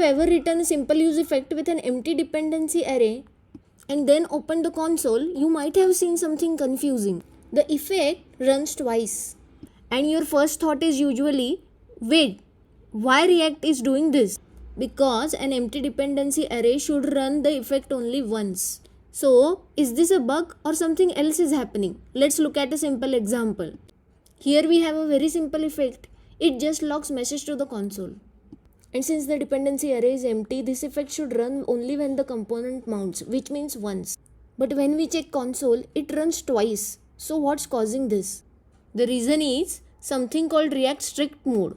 ever written a simple use effect with an empty dependency array and then opened the console, you might have seen something confusing. The effect runs twice. And your first thought is usually, wait, why React is doing this? Because an empty dependency array should run the effect only once. So, is this a bug or something else is happening? Let's look at a simple example. Here we have a very simple effect. It just logs message to the console. And since the dependency array is empty, this effect should run only when the component mounts, which means once. But when we check console, it runs twice. So what's causing this? The reason is something called React StrictMode.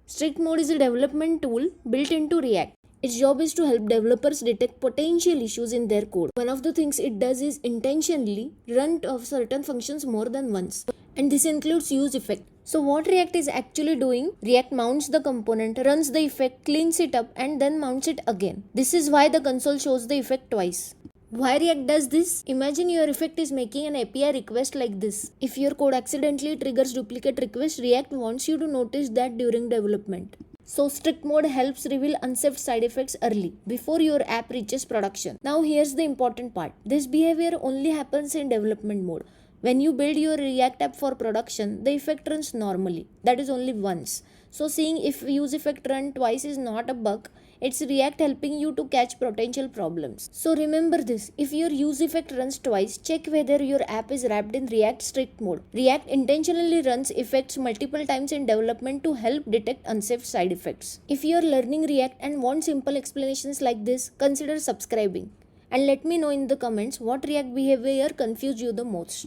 StrictMode is a development tool built into React. Its job is to help developers detect potential issues in their code. One of the things it does is intentionally run of certain functions more than once. And this includes use effect. So what React is actually doing, React mounts the component, runs the effect, cleans it up and then mounts it again. This is why the console shows the effect twice. Why React does this? Imagine your effect is making an API request like this. If your code accidentally triggers duplicate request, React wants you to notice that during development. So strict mode helps reveal unsafe side effects early, before your app reaches production. Now here's the important part. This behavior only happens in development mode. When you build your React app for production, the effect runs normally. That is only once. So seeing if use effect run twice is not a bug, it's React helping you to catch potential problems. So remember this, if your use effect runs twice, check whether your app is wrapped in React strict mode. React intentionally runs effects multiple times in development to help detect unsafe side effects. If you are learning React and want simple explanations like this, consider subscribing. And let me know in the comments what React behavior confused you the most.